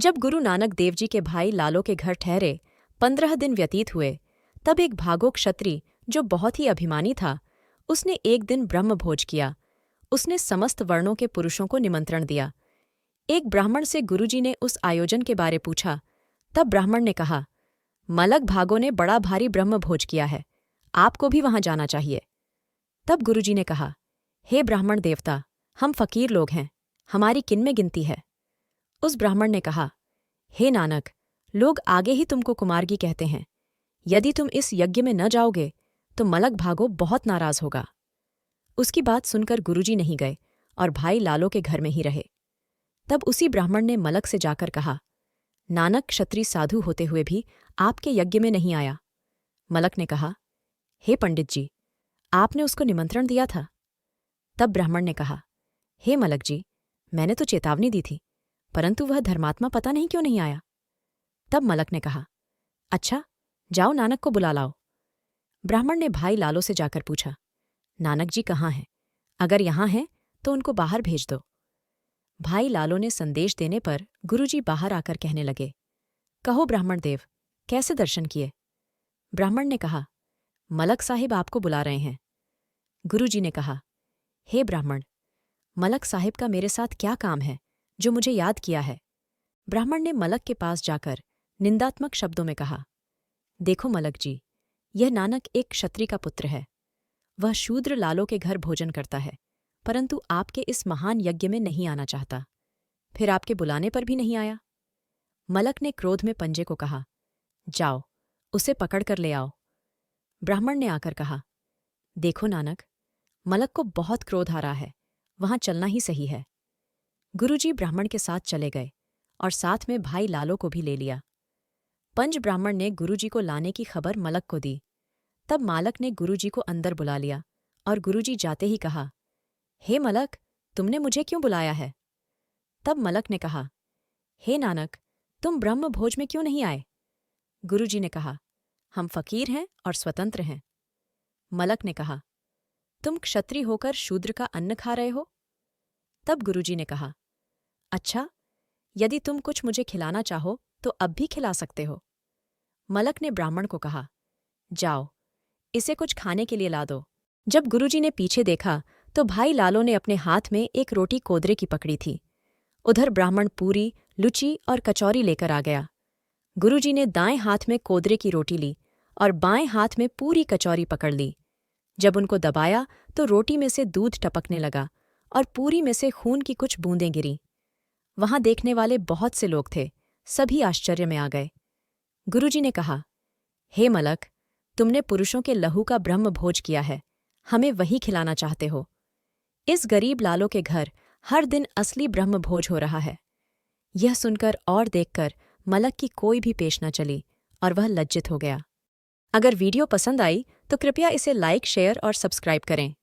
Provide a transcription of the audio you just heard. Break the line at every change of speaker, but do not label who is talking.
जब गुरु नानक देव जी के भाई लालो के घर ठहरे 15 दिन व्यतीत हुए, तब एक भागो क्षत्रिय जो बहुत ही अभिमानी था, उसने एक दिन ब्रह्मभोज किया। उसने समस्त वर्णों के पुरुषों को निमंत्रण दिया। एक ब्राह्मण से गुरुजी ने उस आयोजन के बारे पूछा। तब ब्राह्मण ने कहा, मलक भागो ने बड़ा भारी ब्रह्मभोज किया है, आपको भी वहां जाना चाहिए। तब गुरुजी ने कहा, हे ब्राह्मण देवता, हम फकीर लोग हैं, हमारी किन में गिनती है। उस ब्राह्मण ने कहा, हे नानक, लोग आगे ही तुमको कुमार्गी कहते हैं। यदि तुम इस यज्ञ में न जाओगे तो मलक भागो बहुत नाराज होगा। उसकी बात सुनकर गुरुजी नहीं गए और भाई लालो के घर में ही रहे। तब उसी ब्राह्मण ने मलक से जाकर कहा, नानक क्षत्रिय साधु होते हुए भी आपके यज्ञ में नहीं आया। मलक ने कहा, हे पंडित जी, आपने उसको निमंत्रण दिया था। तब ब्राह्मण ने कहा, हे मलक जी, मैंने तो चेतावनी दी थी, परंतु वह धर्मात्मा पता नहीं क्यों नहीं आया। तब मलक ने कहा, अच्छा, जाओ नानक को बुला लाओ। ब्राह्मण ने भाई लालो से जाकर पूछा, नानक जी कहाँ हैं? अगर यहाँ हैं तो उनको बाहर भेज दो। भाई लालो ने संदेश देने पर गुरुजी बाहर आकर कहने लगे, कहो ब्राह्मण देव, कैसे दर्शन किए? ब्राह्मण ने कहा, मलक साहिब आपको बुला रहे हैं। गुरुजी ने कहा, हे ब्राह्मण, मलक साहिब का मेरे साथ क्या काम है जो मुझे याद किया है? ब्राह्मण ने मलक के पास जाकर निंदात्मक शब्दों में कहा, देखो मलक जी, यह नानक एक क्षत्रिय का पुत्र है। वह शूद्र लालो के घर भोजन करता है, परंतु आपके इस महान यज्ञ में नहीं आना चाहता। फिर आपके बुलाने पर भी नहीं आया। मलक ने क्रोध में पंजे को कहा, जाओ, उसे पकड़ कर ले आओ। ब्राह्मण ने आकर कहा, देखो नानक, मलक को बहुत क्रोध आ रहा है, वहां चलना ही सही है। गुरुजी ब्राह्मण के साथ चले गए और साथ में भाई लालो को भी ले लिया। पंज ब्राह्मण ने गुरुजी को लाने की खबर मलक को दी। तब मालक ने गुरुजी को अंदर बुला लिया और गुरुजी जाते ही कहा, हे मलक, तुमने मुझे क्यों बुलाया है? तब मलक ने कहा, हे नानक, तुम ब्रह्म भोज में क्यों नहीं आए? गुरुजी ने कहा, हम फकीर हैं और स्वतंत्र हैं। मलक ने कहा, तुम क्षत्रिय होकर शूद्र का अन्न खा रहे हो? तब गुरुजी ने कहा, अच्छा, यदि तुम कुछ मुझे खिलाना चाहो तो अब भी खिला सकते हो। मलक ने ब्राह्मण को कहा, जाओ, इसे कुछ खाने के लिए ला दो। जब गुरुजी ने पीछे देखा तो भाई लालो ने अपने हाथ में एक रोटी कोदरे की पकड़ी थी। उधर ब्राह्मण पूरी, लुची और कचौरी लेकर आ गया। गुरुजी ने दाएं हाथ में कोदरे की रोटी ली और बाएं हाथ में पूरी कचौरी पकड़ ली। जब उनको दबाया तो रोटी में से दूध टपकने लगा और पूरी में से खून की कुछ बूंदें गिरीं। वहां देखने वाले बहुत से लोग थे, सभी आश्चर्य में आ गए। गुरुजी ने कहा, हे मलक, तुमने पुरुषों के लहू का ब्रह्म भोज किया है, हमें वही खिलाना चाहते हो। इस गरीब लालो के घर हर दिन असली ब्रह्म भोज हो रहा है। यह सुनकर और देखकर मलक की कोई भी पेश न चली और वह लज्जित हो गया। अगर वीडियो पसंद आई तो कृपया इसे लाइक, शेयर और सब्सक्राइब करें।